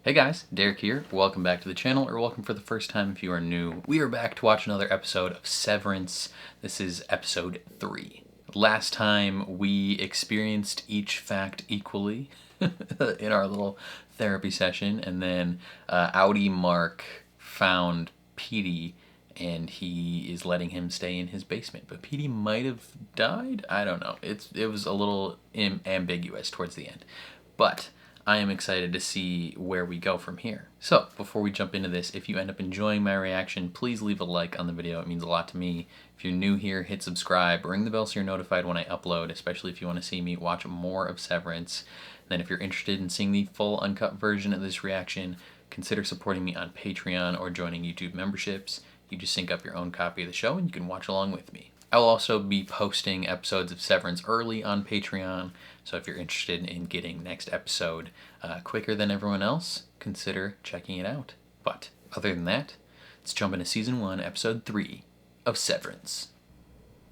Hey guys, Derek here. Welcome back to the channel, or welcome for the first time if you are new. We are back to watch another episode of Severance. This is episode 3. Last time we experienced each fact equally in our little therapy session, and then Audi Mark found Petey and he is letting him stay in his basement. But Petey might have died? I don't know. It was a little ambiguous towards the end. But I am excited to see where we go from here. So, before we jump into this, if you end up enjoying my reaction, please leave a like on the video. It means a lot to me. If you're new here, hit subscribe, ring the bell so you're notified when I upload, especially if you want to see me watch more of Severance. And then if you're interested in seeing the full uncut version of this reaction, consider supporting me on Patreon or joining YouTube memberships. You just sync up your own copy of the show and you can watch along with me. I'll also be posting episodes of Severance early on Patreon, so if you're interested in getting next episode quicker than everyone else, consider checking it out. But other than that, let's jump into Season 1, Episode 3 of Severance.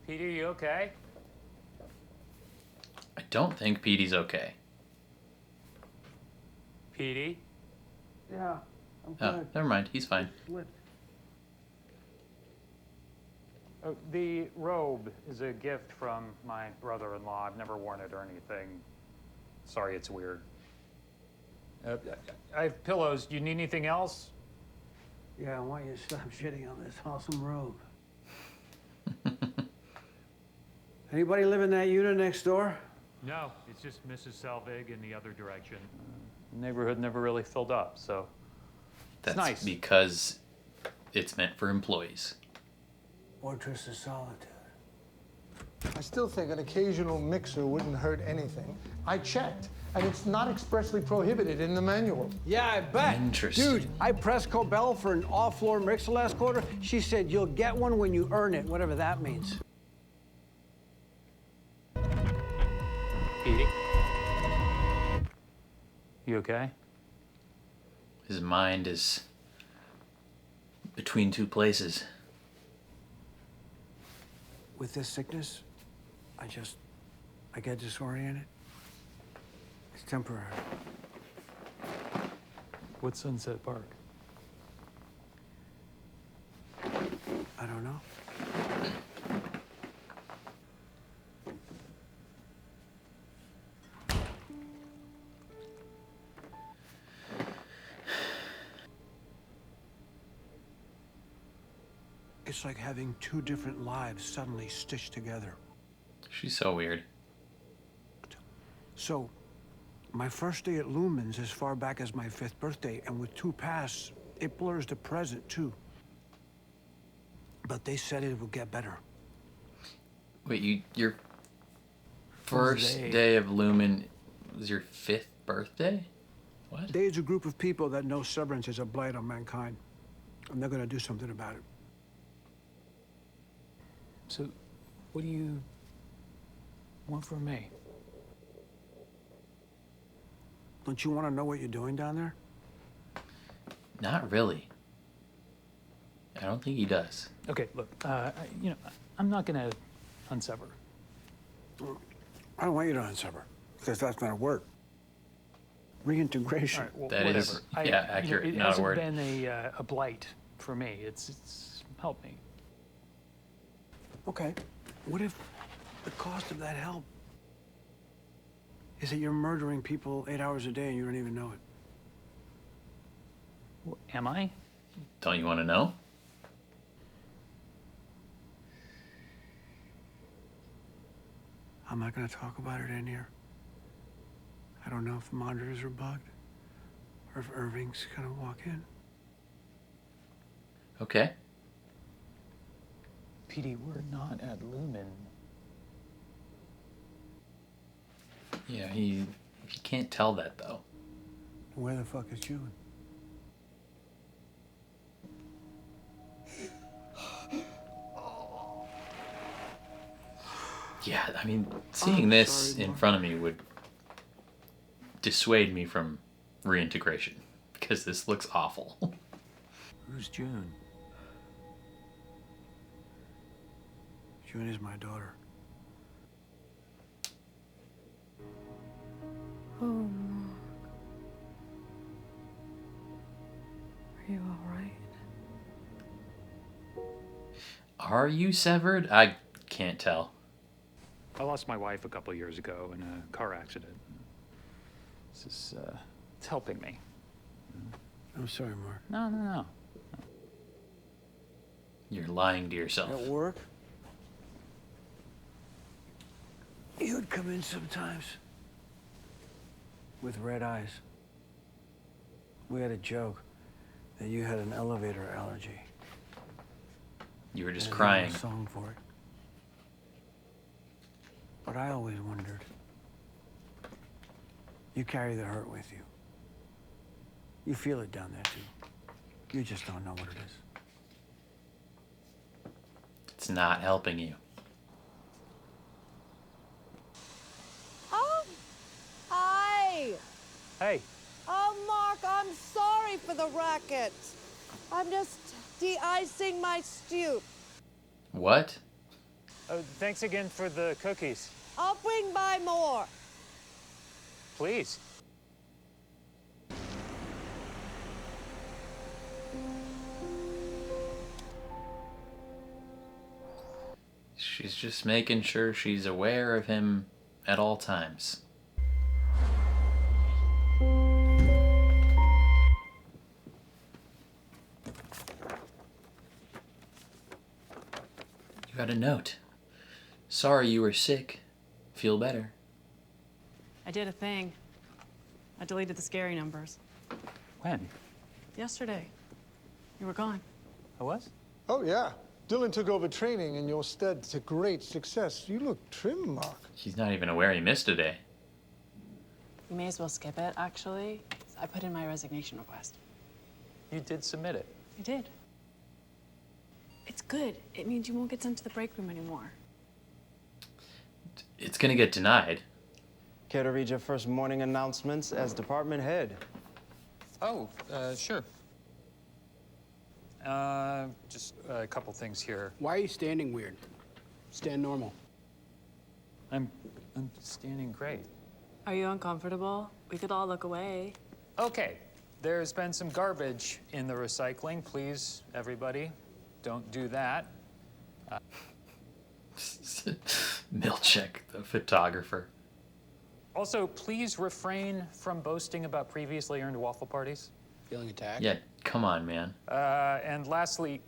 Petey, you okay? I don't think Petey's okay. Petey? Yeah, I'm Oh, good. never mind, he's fine. The robe is a gift from my brother-in-law. I've never worn it or anything. Sorry, it's weird. I have pillows. Do you need anything else? Yeah, I want you to stop shitting on this awesome robe. Anybody live in that unit next door? No, it's just Mrs. Selvig in the other direction. Neighborhood never really filled up, so That's nice. because it's meant for employees. Fortress of Solitude. I still think an occasional mixer wouldn't hurt anything. I checked, and it's not expressly prohibited in the manual. Yeah, I bet. Interesting. Dude, I pressed Cobell for an off-floor mixer last quarter. She said you'll get one when you earn it, whatever that means. Petey? You okay? His mind is between two places. With this sickness, I get disoriented. It's temporary. What's Sunset Park? I don't know. It's like having two different lives suddenly stitched together. She's so weird. So, my first day at Lumen's as far back as my 5th birthday, and with 2 pasts, it blurs the present too. But they said it would get better. Wait, your first day of Lumen was your 5th birthday? What? There's a group of people that know Severance is a blight on mankind, and they're gonna do something about it. So, what do you want from me? Don't you want to know what you're doing down there? Not really. I don't think he does. Okay, look, I'm not gonna unsever. I don't want you to unsever, because that's not a word. Reintegration. All right, well, That whatever. is, yeah, accurate, it not a hasn't word. been a blight for me. It's helped me. Okay, what if the cost of that help is that you're murdering people 8 hours a day and you don't even know it? Well, am I? Don't you want to know? I'm not going to talk about it in here. I don't know if the monitors are bugged or if Irving's going to walk in. Okay. Petey, we're not at Lumen. Yeah, he can't tell that though. Where the fuck is June? Yeah, I mean, seeing this in front of me would dissuade me from reintegration, because this looks awful. Who's June? June is my daughter. Oh, Mark. Are you severed? I can't tell. I lost my wife a couple years ago in a car accident. This is, it's helping me. I'm sorry, Mark. No. You're lying to yourself. At work? He would come in sometimes with red eyes. We had a joke that you had an elevator allergy. You were just And I crying. wrote a song for it. But I always wondered. You carry the hurt with you. You feel it down there too. You just don't know what it is. It's not helping you. Oh, hi. Hey, Oh, Mark, I'm sorry for the racket. I'm just de-icing my stew. What? thanks again for the cookies. I'll bring by more. Please. She's just making sure she's aware of him at all times. You got a note. Sorry you were sick. Feel better. I did a thing. I deleted the scary numbers. When? Yesterday. You were gone. I was? Oh, yeah. Dylan took over training in your stead to great success. You look trim, Mark. He's not even aware he missed a day. You may as well skip it, actually. I put in my resignation request. You did submit it. I did. It's good. It means you won't get sent to the break room anymore. It's gonna get denied. Care to read your first morning announcements as department head? Oh, sure. Just a couple things here. Why are you standing weird? Stand normal. I'm standing great. Are you uncomfortable? We could all look away. Okay, there's been some garbage in the recycling. Please, everybody, don't do that. Milchek, the photographer. Also, please refrain from boasting about previously earned waffle parties. Feeling attacked? Yeah, come on, man. And lastly,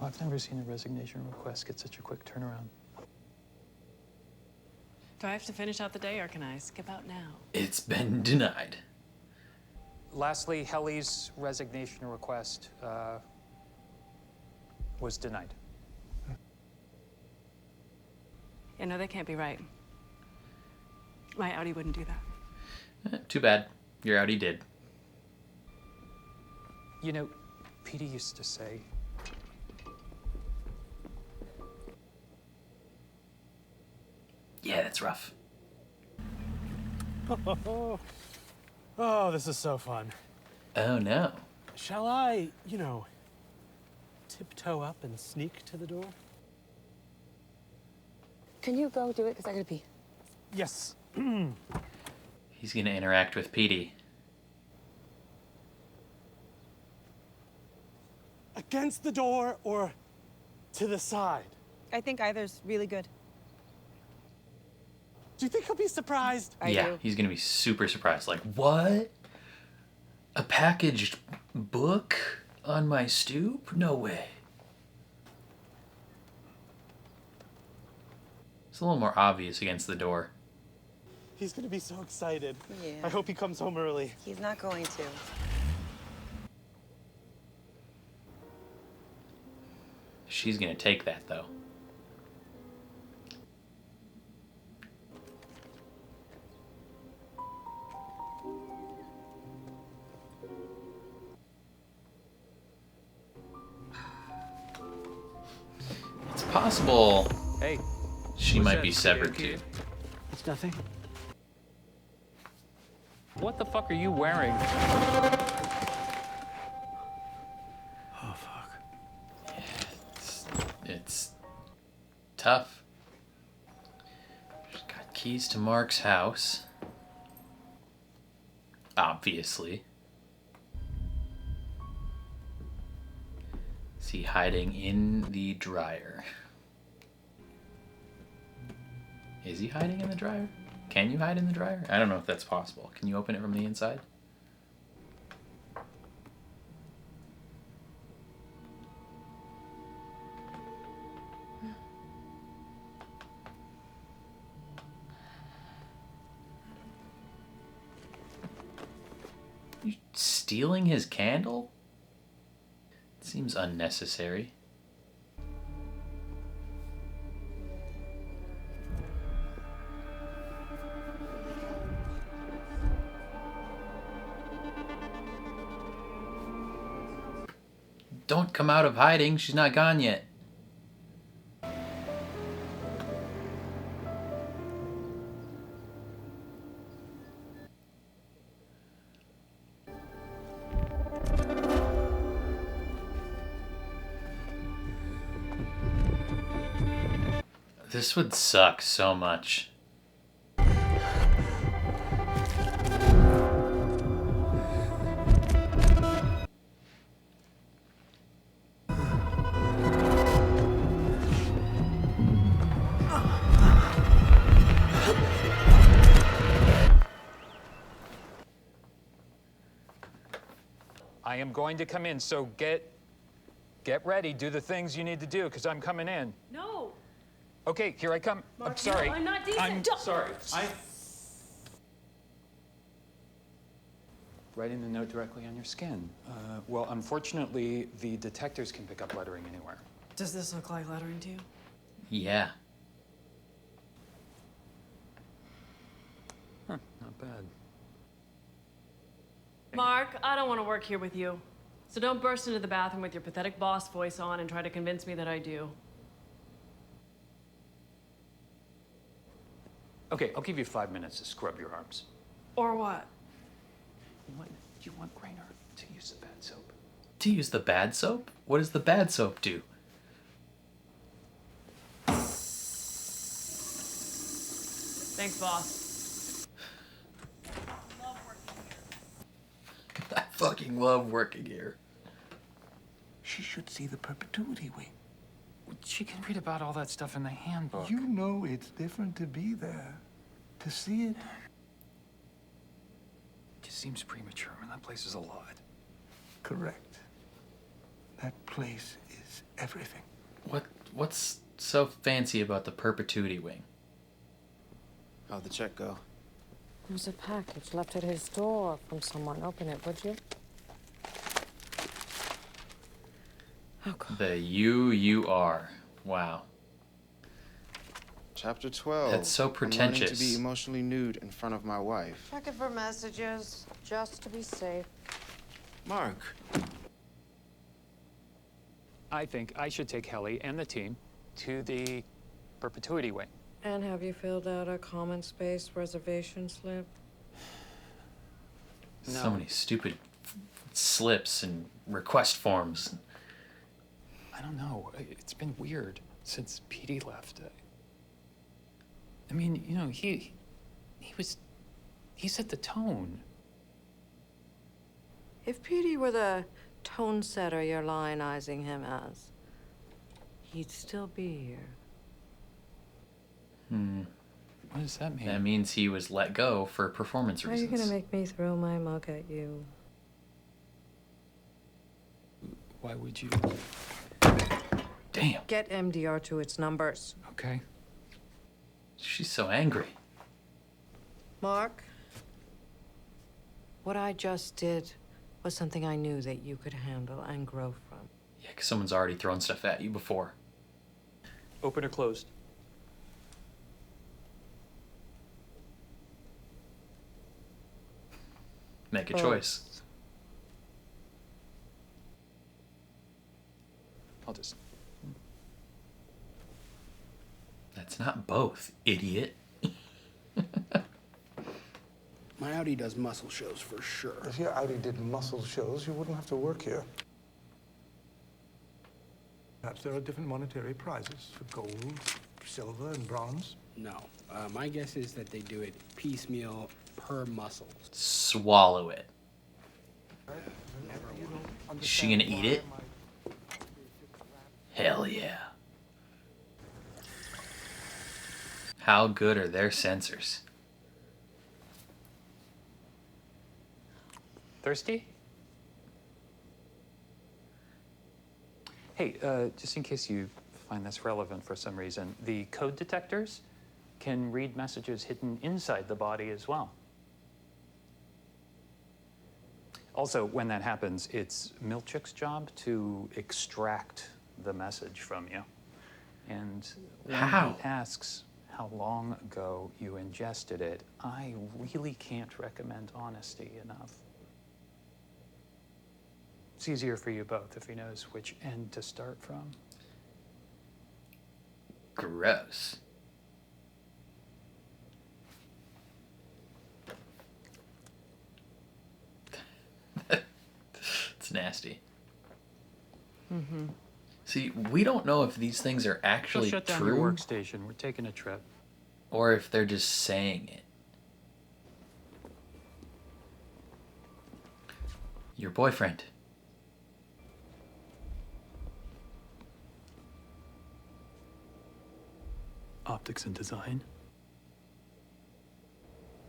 I've never seen a resignation request get such a quick turnaround. Do I have to finish out the day, or can I skip out now? It's been denied. Lastly, Helly's resignation request was denied. Yeah, no, that can't be right. My Audi wouldn't do that. Too bad. Your Audi did. You know, Petey used to say, Yeah, that's rough. Oh, this is so fun. Oh no. Shall I, tiptoe up and sneak to the door? Can you go do it? Because I gotta pee. Yes. He's gonna interact with Petey. Against the door or to the side? I think either's really good. Do you think he'll be surprised? I Yeah, do. he's gonna be super surprised. Like, what? A packaged book on my stoop? No way. It's a little more obvious against the door. He's gonna be so excited. Yeah. I hope he comes home early. He's not going to. She's gonna take that though. It's possible hey, she what's might that, be severed Yankee? too. It's nothing. what the fuck are you wearing? Oh, fuck. It's tough. She's got keys to Mark's house. Obviously. Is he hiding in the dryer? Is he hiding in the dryer? Can you hide in the dryer? I don't know if that's possible. Can you open it from the inside? You stealing his candle? Seems unnecessary. Don't come out of hiding. She's not gone yet. This would suck so much. I am going to come in, so get ready. Do the things you need to do, because I'm coming in. No. Okay, here I come. Mark, I'm sorry. no, I'm not decent. I'm Don't. sorry. Writing the note directly on your skin. Well, unfortunately, the detectors can pick up lettering anywhere. Does this look like lettering to you? Yeah. Huh, not bad. Mark, I don't want to work here with you. So don't burst into the bathroom with your pathetic boss voice on and try to convince me that I do. Okay, I'll give you 5 minutes to scrub your arms. Or what? You want Rainer to use the bad soap. To use the bad soap? What does the bad soap do? Thanks, boss. I fucking love working here. She should see the Perpetuity wing. She can read about all that stuff in the handbook. You know it's different to be there, to see it. Just seems premature. I mean, that place is a lot. Correct. That place is everything. What's so fancy about the Perpetuity wing? How'd the check go? There's a package left at his door from someone. Open it, would you? Oh, God. The UUR. Wow. Chapter 12. That's so I'm learning pretentious. to be emotionally nude in front of my wife. Check it for messages, just to be safe. Mark. I think I should take Helly and the team to the Perpetuity wing. And have you filled out a common space reservation slip? So many stupid slips and request forms. I don't know. It's been weird since Petey left. I mean, you know, he set the tone. If Petey were the tone setter you're lionizing him as, he'd still be here. What does that mean? That means he was let go for performance Are you reasons. gonna make me throw my mug at you? Why would you? Damn. Get MDR to its numbers. Okay. She's so angry. Mark, what I just did was something I knew that you could handle and grow from. Yeah, because someone's already thrown stuff at you before. Open or closed? Make a choice. I'll just. That's not both, idiot. My Audi does muscle shows for sure. If your Audi did muscle shows, you wouldn't have to work here. Perhaps there are different monetary prizes for gold, silver, and bronze. No. My guess is that they do it piecemeal per muscle. Swallow it. Is she gonna eat it? Hell yeah. How good are their sensors? Thirsty? Hey, just in case you find this relevant for some reason, the code detectors can read messages hidden inside the body as well. Also, when that happens, it's Milchick's job to extract the message from you. And when How? he asks how long ago you ingested it, I really can't recommend honesty enough. It's easier for you both if he knows which end to start from. Gross. It's nasty. Mm-hmm. See, we don't know if these things are actually Shut down true your workstation. We're taking a trip. or if they're just saying it. Your boyfriend. Optics and design.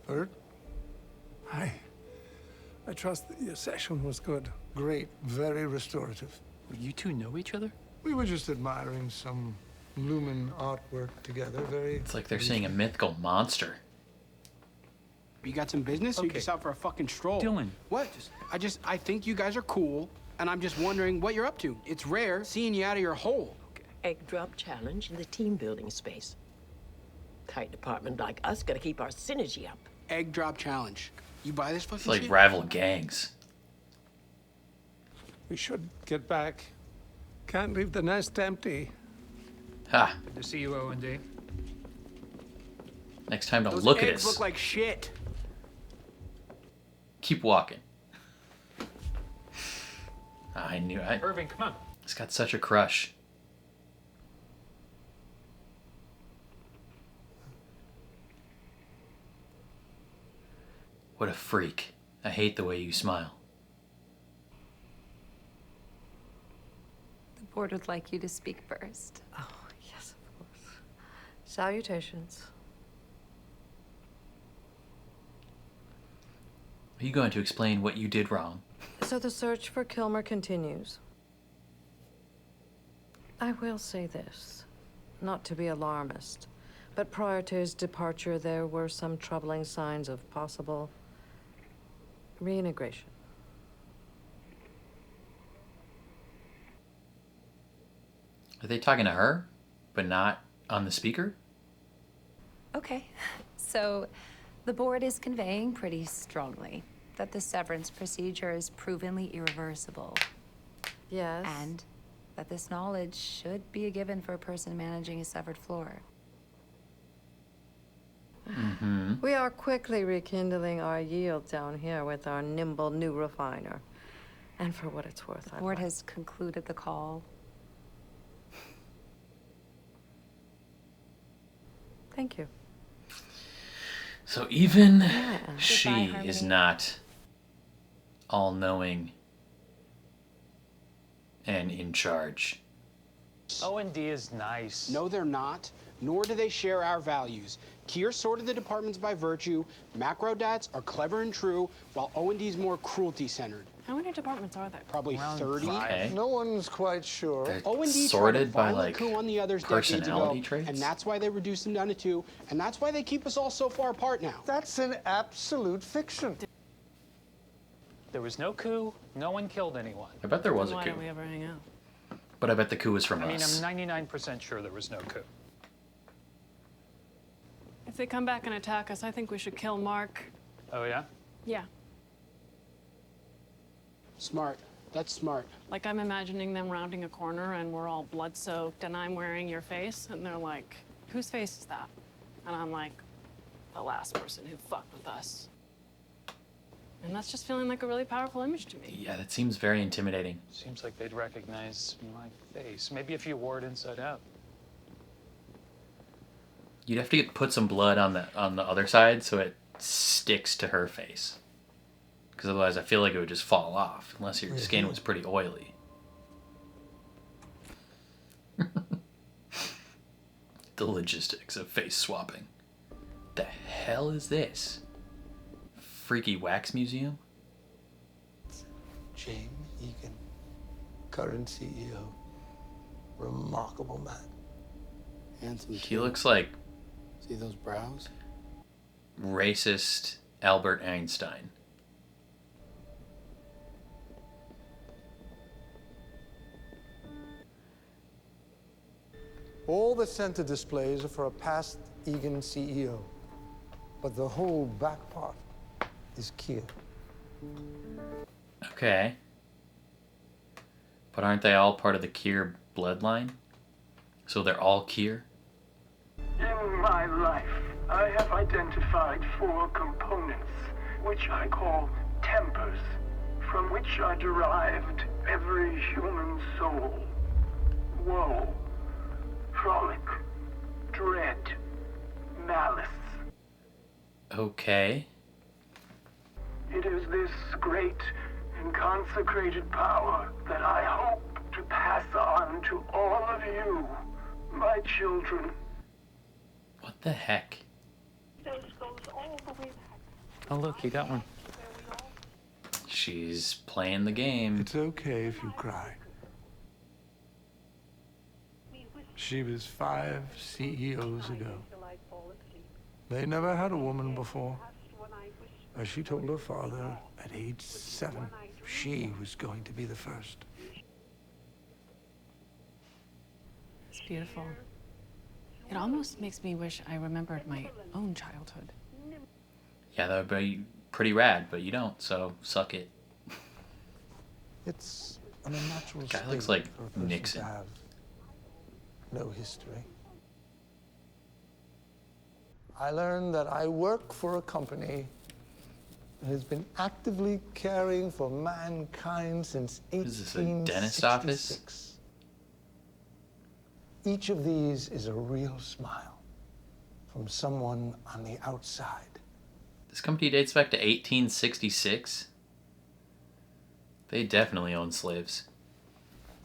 Bert? Hi. I trust that your session was good. Great. Very restorative. You two know each other? We were just admiring some lumen artwork together. Very. It's like they're seeing a mythical monster. You got some business? Or you just out for a fucking stroll? Dylan. What? I think you guys are cool, and I'm just wondering what you're up to. It's rare seeing you out of your hole. Egg drop challenge in the team building space. Tight department like us gotta keep our synergy up. Egg drop challenge. You buy this fucking It's like shit? rival gangs. We should get back. Can't leave the nest empty. Ha. Good to see you, O&D. Next time, don't Those look at eggs us. look like shit. Keep walking. I knew it. Irving, come on. He's got such a crush. What a freak. I hate the way you smile. The board would like you to speak first. Oh, yes, of course. Salutations. Are you going to explain what you did wrong? So the search for Kilmer continues. I will say this, not to be alarmist, but prior to his departure, there were some troubling signs of possible reintegration. Are they talking to her, but not on the speaker? Okay, so the board is conveying pretty strongly that the severance procedure is provenly irreversible. Yes. And that this knowledge should be a given for a person managing a severed floor. Mm-hmm. We are quickly rekindling our yield down here with our nimble new refiner. And for what it's worth, The board has concluded the call. Thank you. So even Yeah. she Goodbye, is Harmony. not all-knowing and in charge. O&D is nice. No, they're not. Nor do they share our values. Kier sorted the departments by virtue. Macro dats are clever and true, while O&D's more cruelty-centered. How many departments are there? Probably 30. Okay. No one's quite sure. They're O&D tried a sorted by violent like coup on the others decades personality ago, traits. and that's why they reduced them down to 2, and that's why they keep us all so far apart now. That's an absolute fiction. There was no coup. No one killed anyone. I bet there was Then a why coup, don't we ever hang out? but I bet the coup was from I mean, us. I'm 99% sure there was no coup. If they come back and attack us, I think we should kill Mark. Oh, yeah? Yeah. Smart. That's smart. Like I'm imagining them rounding a corner and we're all blood-soaked and I'm wearing your face and they're like, whose face is that? And I'm like, the last person who fucked with us. And that's just feeling like a really powerful image to me. Yeah, that seems very intimidating. Seems like they'd recognize my face. Maybe if you wore it inside out. You'd have to put some blood on the other side so it sticks to her face. Because otherwise I feel like it would just fall off, unless your skin was pretty oily. The logistics of face swapping. The hell is this? Freaky wax museum? James Egan, current CEO. Remarkable man. Handsome. He looks like See those brows? racist Albert Einstein. All the center displays are for a past Egan CEO, but the whole back part is Kia. Okay. But aren't they all part of the Kier bloodline? So they're all Kier? In my life, I have identified 4 components, which I call tempers, from which are derived every human soul. Woe, frolic, dread, malice. Okay. It is this great and consecrated power that I hope to pass on to all of you, my children. What the heck? Oh, look, you got one. She's playing the game. It's okay if you cry. She was 5 CEOs ago. They never had a woman before. As she told her father at age 7, she was going to be the first. It's beautiful. It almost makes me wish I remembered my own childhood. Yeah, that would be pretty rad, but you don't, so suck it. It's an unnatural Guy state looks like for a person Nixon. to have no history. I learned that I work for a company that has been actively caring for mankind since 1866. Is this a dentist office? Each of these is a real smile from someone on the outside. This company dates back to 1866. They definitely own slaves.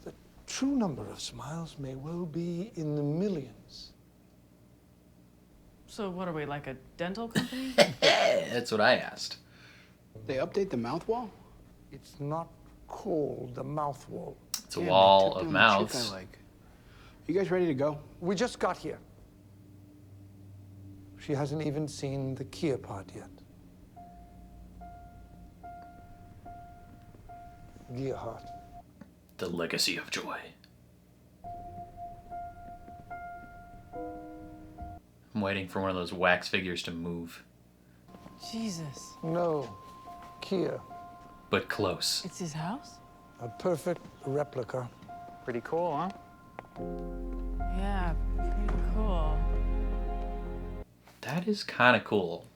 The true number of smiles may well be in the millions. So what are we, like a dental company? That's what I asked. They update the mouth wall? It's not called the mouth wall. It's a wall of Chip mouths. I like. You guys ready to go? We just got here. She hasn't even seen the Kia part yet. Gearhart. The legacy of joy. I'm waiting for one of those wax figures to move. Jesus. No, Kia. But close. It's his house? A perfect replica. Pretty cool, huh? Yeah, pretty cool. That is kind of cool.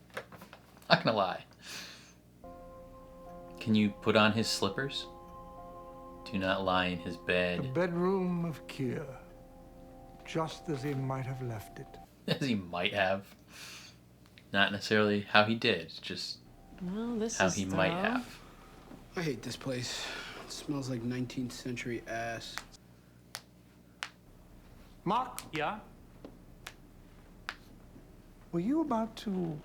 Not gonna lie. Can you put on his slippers? Do not lie in his The bed. bedroom of Kia, just as he might have left it. As he might have. Not necessarily how he did, just Well, this how is he might thorough. have. I hate this place. It smells like 19th century ass. Mark, Yeah? were you about to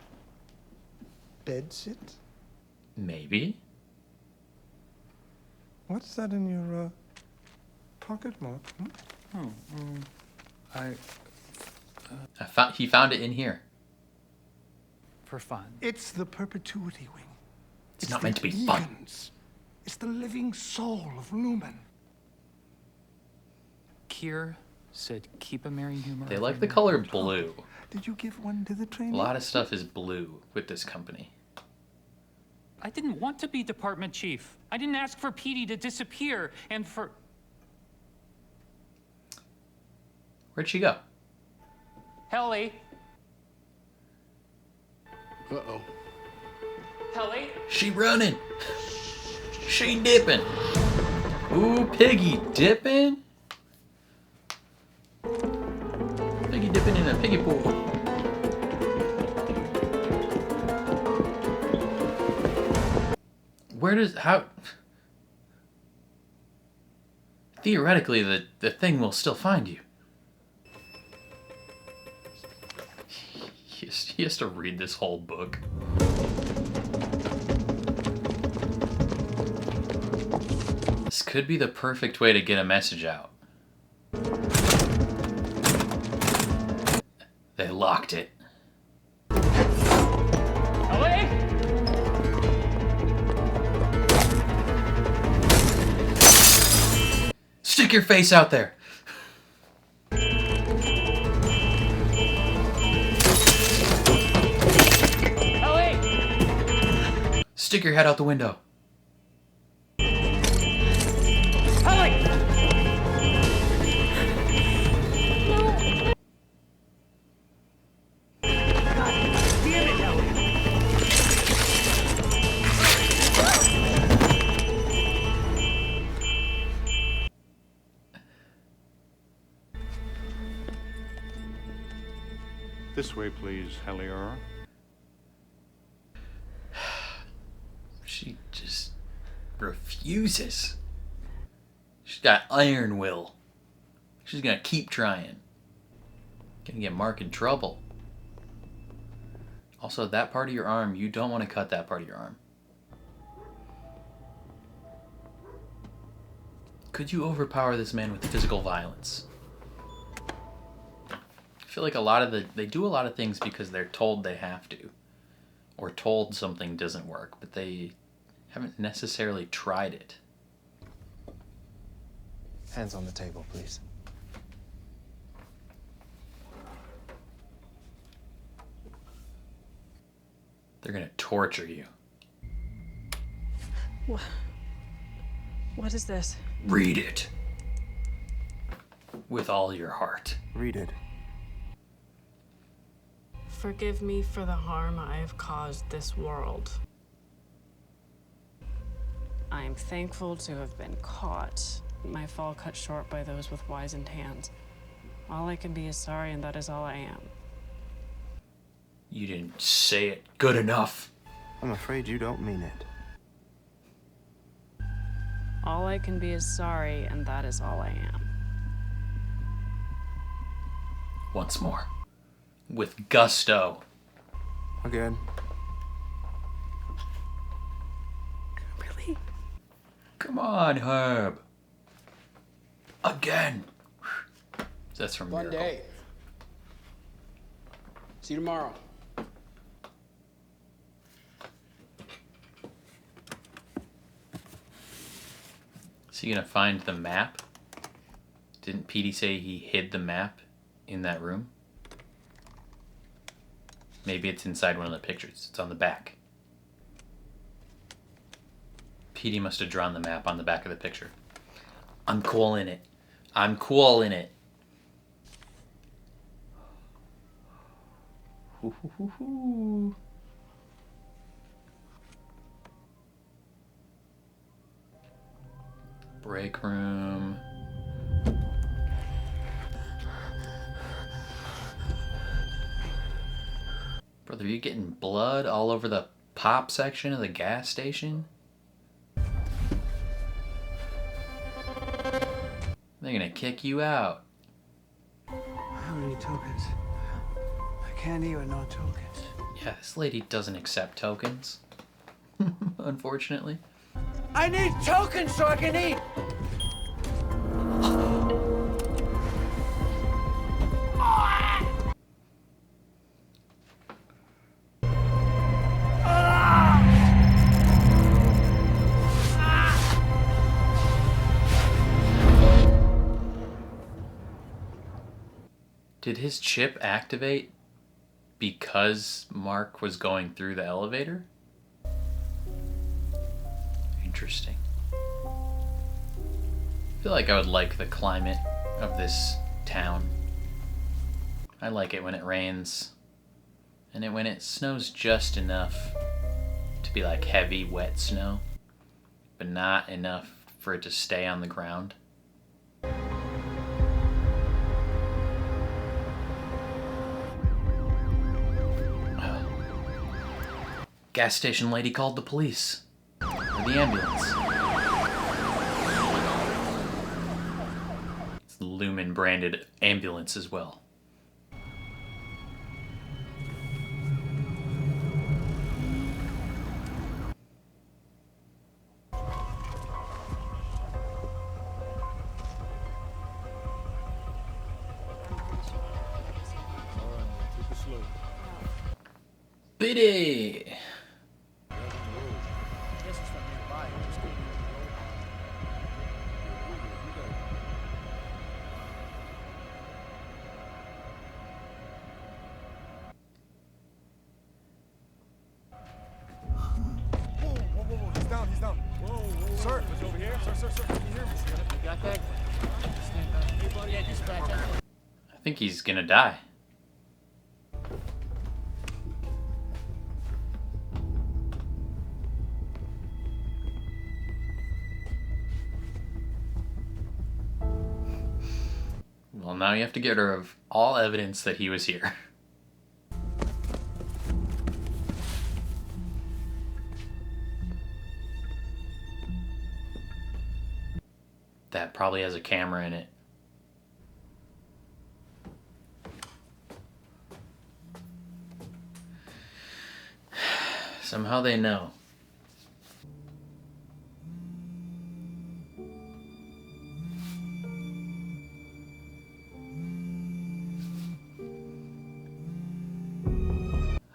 bed sit? Maybe. What's that in your pocket, Mark? He found it in here. For fun. It's the Perpetuity wing. It's not the meant to be fun. Egans. It's the living soul of Lumen. Kier said keep a merry humor. They like the color blue. Did you give one to the A trainee? lot of stuff is blue with this company. I didn't want to be department chief. I didn't ask for Petey to disappear and for... Where'd she go? Helly. Uh-oh. Helly? She running. She dipping. Ooh, piggy dipping. Piggy dipping in a piggy pool. How? Theoretically, the thing will still find you. He has to read this whole book. This could be the perfect way to get a message out. They locked it. Helly? Stick your face out there. Helly! Stick your head out the window. Helly! Damn it, Helly! This way, please, Hellier. She just refuses. She's got iron will. She's gonna keep trying. Gonna get Mark in trouble. Also, that part of your arm, you don't want to cut that part of your arm. Could you overpower this man with physical violence? I feel like they do a lot of things because they're told they have to. Or told something doesn't work, but they haven't necessarily tried it. Hands on the table, please. They're gonna torture you. What is this? Read it. With all your heart. Read it. Forgive me for the harm I have caused this world. I am thankful to have been caught, my fall cut short by those with wizened hands. All I can be is sorry, and that is all I am. You didn't say it good enough. I'm afraid you don't mean it. All I can be is sorry, and that is all I am. Once more. With gusto. Again. Really? Come on, Herb. Again. That's from Fun Miracle. day. See you tomorrow. Is he gonna find the map? Didn't Petey say he hid the map in that room? Maybe it's inside one of the pictures. It's on the back. Petey must have drawn the map on the back of the picture. I'm cool in it. I'm cool in it. Hoo-hoo-hoo-hoo. Break room. Brother, are you getting blood all over the pop section of the gas station? They're gonna kick you out. How many tokens? I can't even know tokens. Yeah, this lady doesn't accept tokens. Unfortunately. I need tokens so I can eat! Did his chip activate because Mark was going through the elevator? Interesting. I feel like I would like the climate of this town. I like it when it rains. And when it snows just enough to be like heavy, wet snow. But not enough for it to stay on the ground. Gas station lady called the police. Or the ambulance. It's the Lumen branded ambulance as well. Petey! He's down, he's down. Whoa. Sir, it's over here. Sir, can you hear me? You got that? Hey, buddy, I just back up. I think he's gonna die. Well, now you have to get rid of all evidence that he was here. That probably has a camera in it. Somehow they know.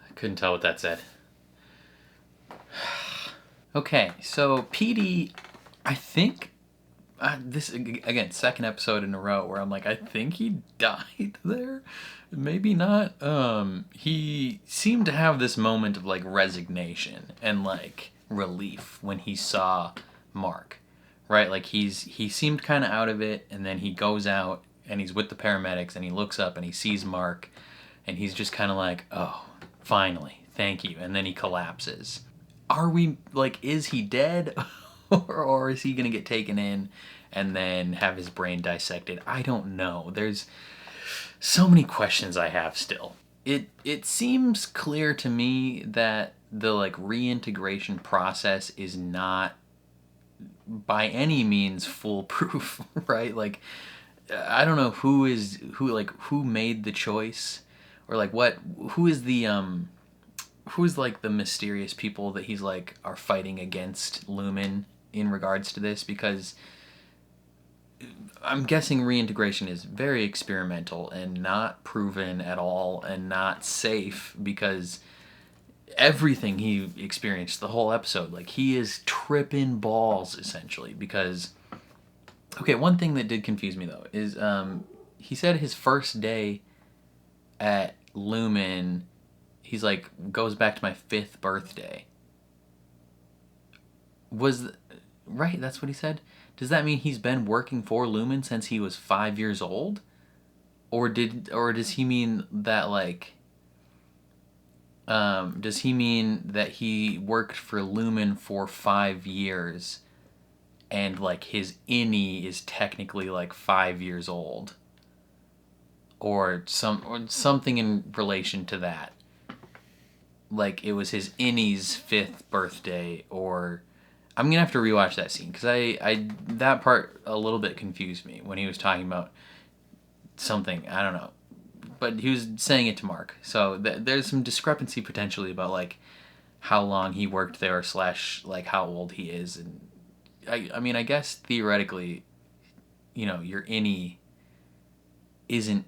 I couldn't tell what that said. Okay, so Petey, I think this again, second episode in a row where I'm like, I think he died there, maybe not. He seemed to have this moment of like resignation and like relief when he saw Mark, right? Like he seemed kind of out of it, and then he goes out and he's with the paramedics and he looks up and he sees Mark, and he's just kind of like, oh, finally, thank you, and then he collapses. Are we like, is he dead? Or is he going to get taken in and then have his brain dissected? I don't know. There's so many questions I have still. It seems clear to me that the like reintegration process is not by any means foolproof, right? Like, I don't know who made the choice, or like who's like the mysterious people that he's like are fighting against Lumen in regards to this, because I'm guessing reintegration is very experimental and not proven at all and not safe, because everything he experienced the whole episode, like he is tripping balls essentially, because okay, one thing that did confuse me though is he said his first day at Lumen, he's like, goes back to my 5th birthday. Right, that's what he said? Does that mean he's been working for Lumen since he was 5 years old? Or does he mean that like, does he mean that he worked for Lumen for 5 years and like his innie is technically like 5 years old? Or something in relation to that. Like it was his innie's 5th birthday, or I'm gonna have to rewatch that scene, because I that part a little bit confused me when he was talking about something, I don't know, but he was saying it to Mark, so there's some discrepancy potentially about like how long he worked there / like how old he is, and I mean I guess theoretically, you know, your innie isn't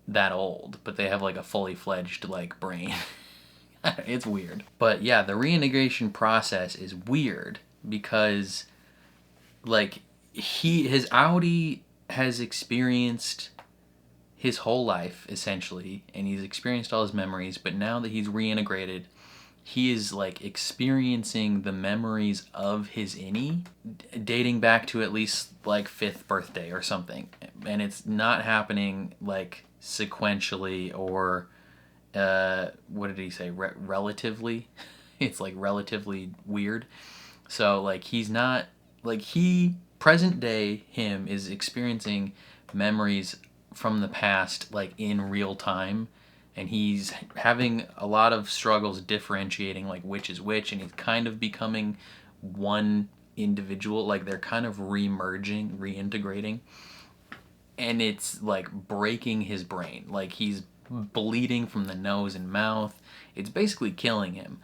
that old, but they have like a fully fledged like brain. It's weird. But yeah, the reintegration process is weird because like his Audi has experienced his whole life essentially, and he's experienced all his memories, but now that he's reintegrated, he is like experiencing the memories of his innie dating back to at least like 5th birthday or something, and it's not happening like sequentially or what did he say? Relatively? It's like relatively weird. So like he's not like present day him is experiencing memories from the past like in real time, and he's having a lot of struggles differentiating like which is which, and he's kind of becoming one individual, like they're kind of re-merging, reintegrating, and it's like breaking his brain. Like he's bleeding from the nose and mouth. It's basically killing him.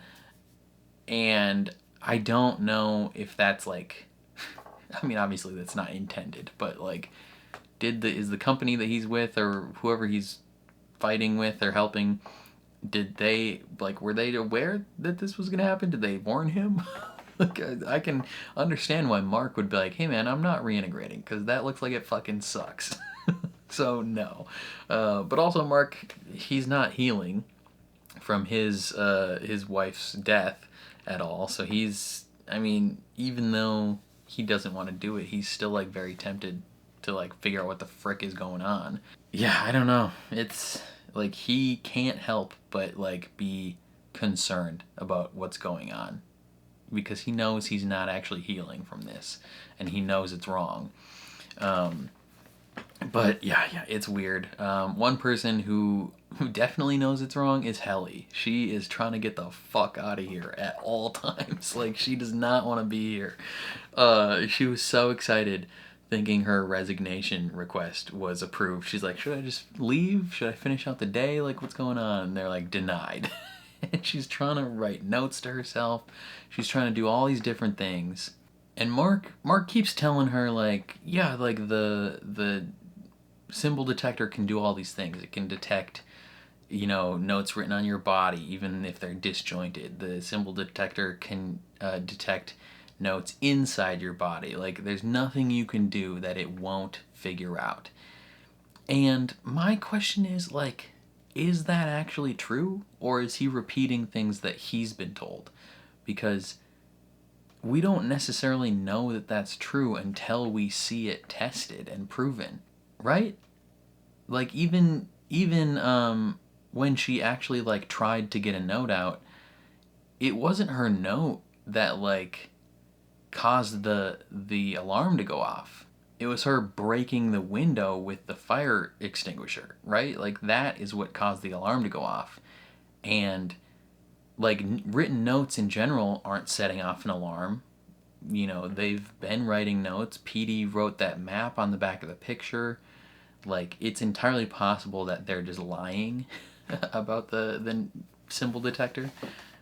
And I don't know if that's like, I mean obviously that's not intended, but like is the company that he's with or whoever he's fighting with or helping, did they, like, were they aware that this was gonna happen? Did they warn him? Like, I can understand why Mark would be like, hey man, I'm not reintegrating, because that looks like it fucking sucks. So no. But also Mark, he's not healing from his wife's death at all. So he's, I mean, even though he doesn't want to do it, he's still like very tempted to like figure out what the frick is going on. Yeah, I don't know. It's like he can't help but like be concerned about what's going on, because he knows he's not actually healing from this, and he knows it's wrong. But yeah, it's weird. One person who definitely knows it's wrong is Helly. She is trying to get the fuck out of here at all times. Like, she does not want to be here. She was so excited thinking her resignation request was approved. She's like, should I just leave? Should I finish out the day? Like, what's going on? And they're like, denied. And she's trying to write notes to herself. She's trying to do all these different things. And Mark keeps telling her, like, yeah, like the symbol detector can do all these things. It can detect, you know, notes written on your body, even if they're disjointed. The symbol detector can detect notes inside your body. Like, there's nothing you can do that it won't figure out. And my question is, like, is that actually true? Or is he repeating things that he's been told? Because we don't necessarily know that that's true until we see it tested and proven, right? Like, even when she actually like tried to get a note out, it wasn't her note that like caused the alarm to go off. It was her breaking the window with the fire extinguisher, right? Like, that is what caused the alarm to go off. And like, written notes in general aren't setting off an alarm. You know, they've been writing notes. Petey wrote that map on the back of the picture. Like, it's entirely possible that they're just lying about the symbol detector,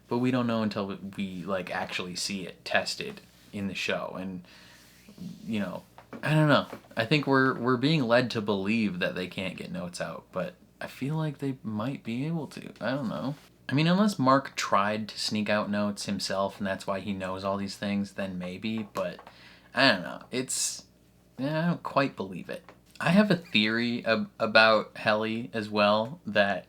but we don't know until we like actually see it tested in the show. And you know, I don't know. I think we're being led to believe that they can't get notes out, but I feel like they might be able to. I don't know. I mean, unless Mark tried to sneak out notes himself and that's why he knows all these things, then maybe, but I don't know. I don't quite believe it. I have a theory about Helly as well that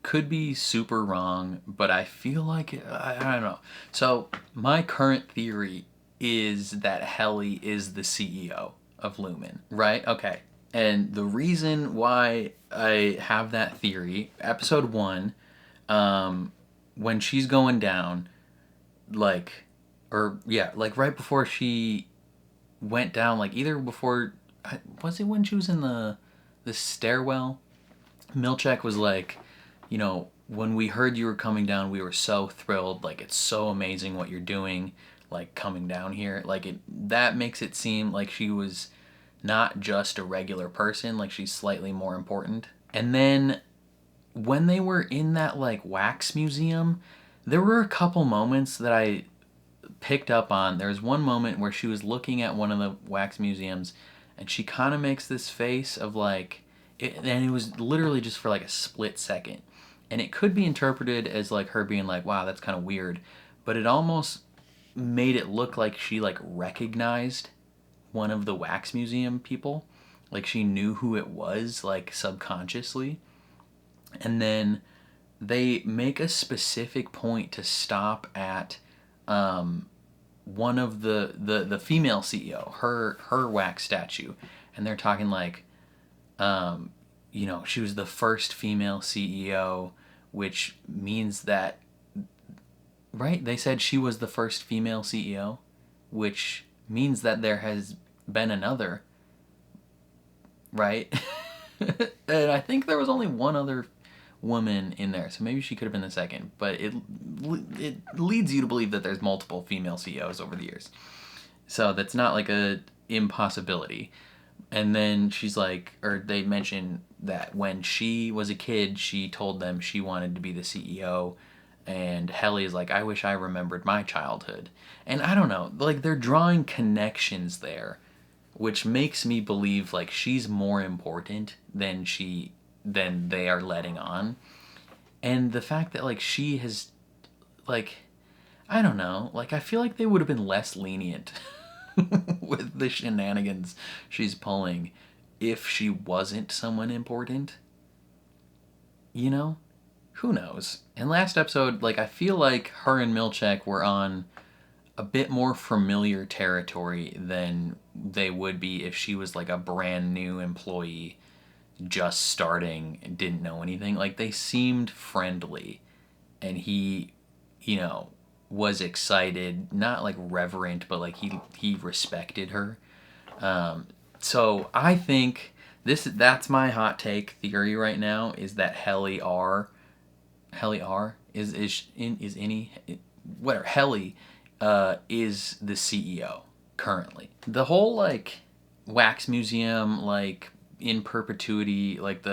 could be super wrong, but I feel like I don't know. So my current theory is that Helly is the CEO of Lumen, right? Okay. And the reason why I have that theory, episode 1, when she's going down, like right before she went down, like either before, was it when she was in the stairwell? Milchek was like, you know, when we heard you were coming down, we were so thrilled. Like, it's so amazing what you're doing, like coming down here. Like, that makes it seem like she was not just a regular person, like she's slightly more important. And then when they were in that like wax museum, there were a couple moments that I picked up on. There was one moment where she was looking at one of the wax museums and she kind of makes this face of like, and it was literally just for like a split second. And it could be interpreted as like her being like, wow, that's kind of weird. But it almost made it look like she like recognized one of the wax museum people. Like, she knew who it was, like subconsciously. And then they make a specific point to stop at one of the female CEO, her wax statue. And they're talking like, you know, she was the first female CEO, which means that, right? They said she was the first female CEO, which means that there has been another, right? And I think there was only one other woman in there, so maybe she could have been the second, but it leads you to believe that there's multiple female CEOs over the years. So that's not like a impossibility. And then she's like, or they mention that when she was a kid, she told them she wanted to be the CEO. And Helly is like, I wish I remembered my childhood. And I don't know, like, they're drawing connections there, which makes me believe like she's more important than they are letting on. And the fact that, like, she has, like, I don't know, like, I feel like they would have been less lenient with the shenanigans she's pulling if she wasn't someone important. You know? Who knows? In last episode, like, I feel like her and Milchek were on a bit more familiar territory than they would be if she was, like, a brand new employee just starting and didn't know anything. Like, they seemed friendly, and he, you know, was excited, not like reverent, but like he respected her. So I think that's my hot take theory right now, is that Helly is the CEO currently. The whole, like, wax museum, like, in Perpetuity, like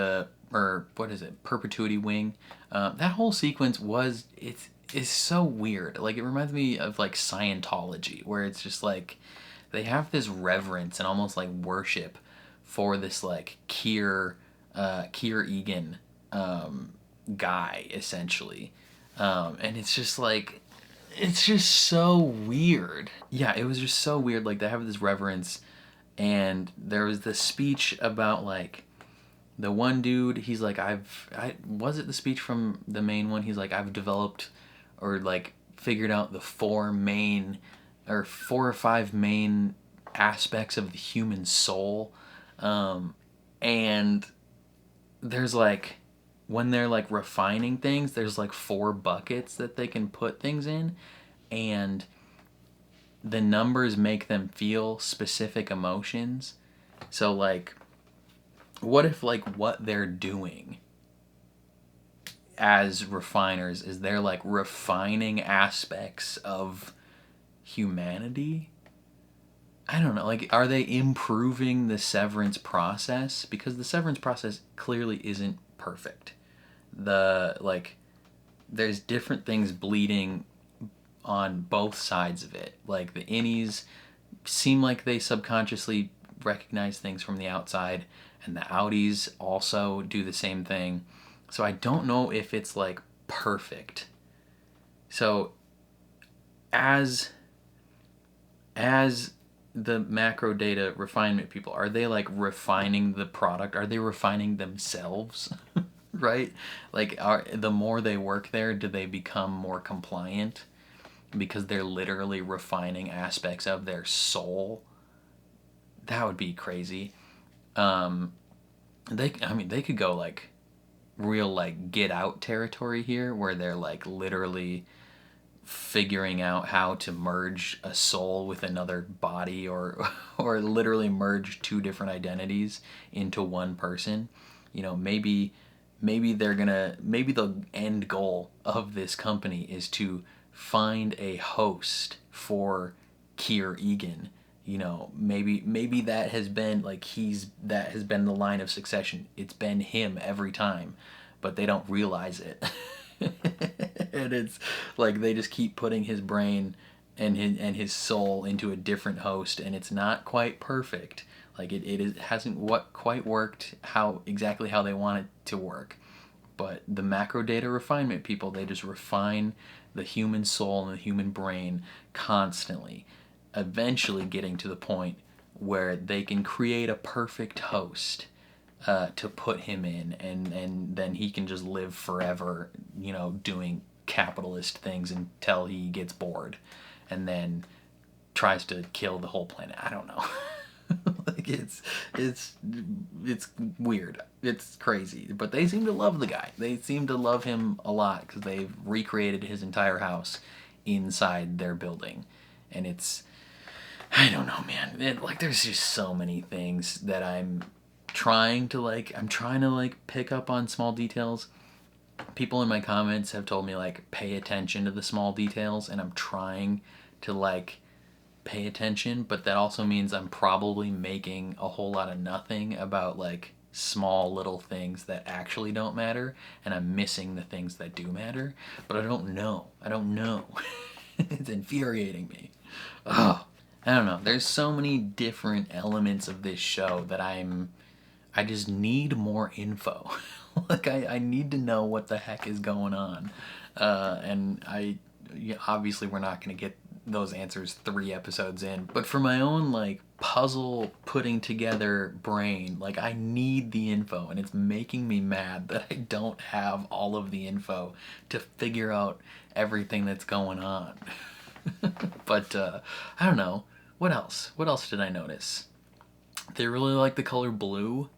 Perpetuity wing, that whole sequence is so weird. Like, it reminds me of, like, Scientology, where it's just like they have this reverence and almost like worship for this, like, Keir Egan guy, essentially, and it's just like, it's just so weird. Yeah, it was just so weird. Like, they have this reverence, and there was this speech about, like, the one dude, he's like, was it the speech from the main one? He's like, I've developed, or, like, figured out the 4 or 5 main aspects of the human soul. And there's, like, when they're, like, refining things, there's, like, 4 buckets that they can put things in, and the numbers make them feel specific emotions. So, like, what if, like, what they're doing as refiners is they're, like, refining aspects of humanity? I don't know. Like, are they improving the severance process? Because the severance process clearly isn't perfect. There's different things bleeding on both sides of it. Like, the innies seem like they subconsciously recognize things from the outside, and the outies also do the same thing. So I don't know if it's, like, perfect. So as the macro data refinement people, are they, like, refining the product? Are they refining themselves? Right? Like, the more they work there, do they become more compliant because they're literally refining aspects of their soul? That would be crazy. They could go, like, real, like, Get Out territory here, where they're, like, literally figuring out how to merge a soul with another body, or literally merge 2 different identities into one person. You know, maybe the end goal of this company is to find a host for Keir Egan. You know, maybe that has been, like, that has been the line of succession. It's been him every time, but they don't realize it. And it's like they just keep putting his brain and his soul into a different host, and it's not quite perfect. Like, it hasn't quite worked exactly how they want it to work. But the macro data refinement people, they just refine the human soul and the human brain constantly, eventually getting to the point where they can create a perfect host to put him in, and then he can just live forever, you know, doing capitalist things until he gets bored, and then tries to kill the whole planet. I don't know. Like, it's weird. It's crazy. But they seem to love the guy. They seem to love him a lot, because they've recreated his entire house inside their building. And it's, I don't know, man. There's just so many things that I'm trying to pick up on small details. People in my comments have told me, like, pay attention to the small details, and I'm trying to, like, pay attention, but that also means I'm probably making a whole lot of nothing about, like, small little things that actually don't matter, and I'm missing the things that do matter. But I don't know. It's infuriating me. Oh, I don't know. There's so many different elements of this show that I just need more info. Like, I need to know what the heck is going on. And obviously we're not going to get those answers 3 episodes in, but for my own, like, puzzle putting together brain, like, I need the info, and it's making me mad that I don't have all of the info to figure out everything that's going on. But I don't know. What else did I notice? They really like the color blue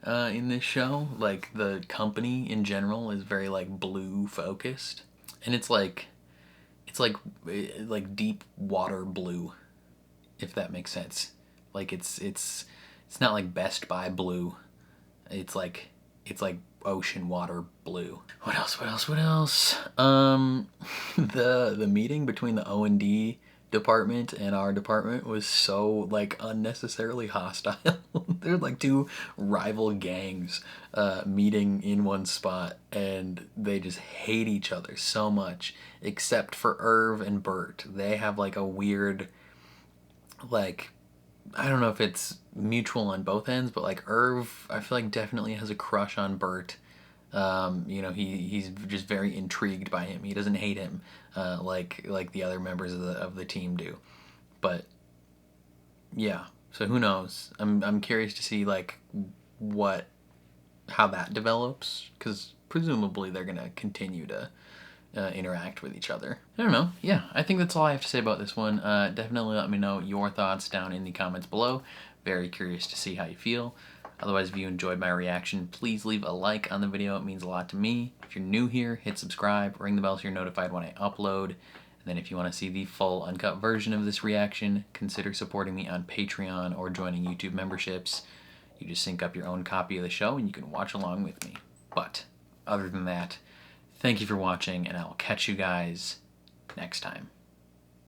in this show. Like, the company in general is very, like, blue focused, and it's like deep water blue, if that makes sense. Like, it's not like Best Buy blue. It's like ocean water blue. What else? The meeting between the O&D department and our department was so, like, unnecessarily hostile. They're like 2 rival gangs meeting in one spot, and they just hate each other so much, except for Irv and Bert. They have, like, a weird, like, I don't know if it's mutual on both ends, but, like, Irv, I feel like, definitely has a crush on Bert. You know, he's just very intrigued by him. He doesn't hate him like the other members of the team do. But yeah, so who knows? I'm curious to see, like, how that develops, because presumably they're gonna continue to interact with each other. I don't know. Yeah, I think that's all I have to say about this one. Definitely let me know your thoughts down in the comments below. Very curious to see how you feel. Otherwise, if you enjoyed my reaction, please leave a like on the video. It means a lot to me. If you're new here, hit subscribe, ring the bell so you're notified when I upload. And then if you want to see the full uncut version of this reaction, consider supporting me on Patreon or joining YouTube memberships. You just sync up your own copy of the show and you can watch along with me. But other than that, thank you for watching, and I will catch you guys next time.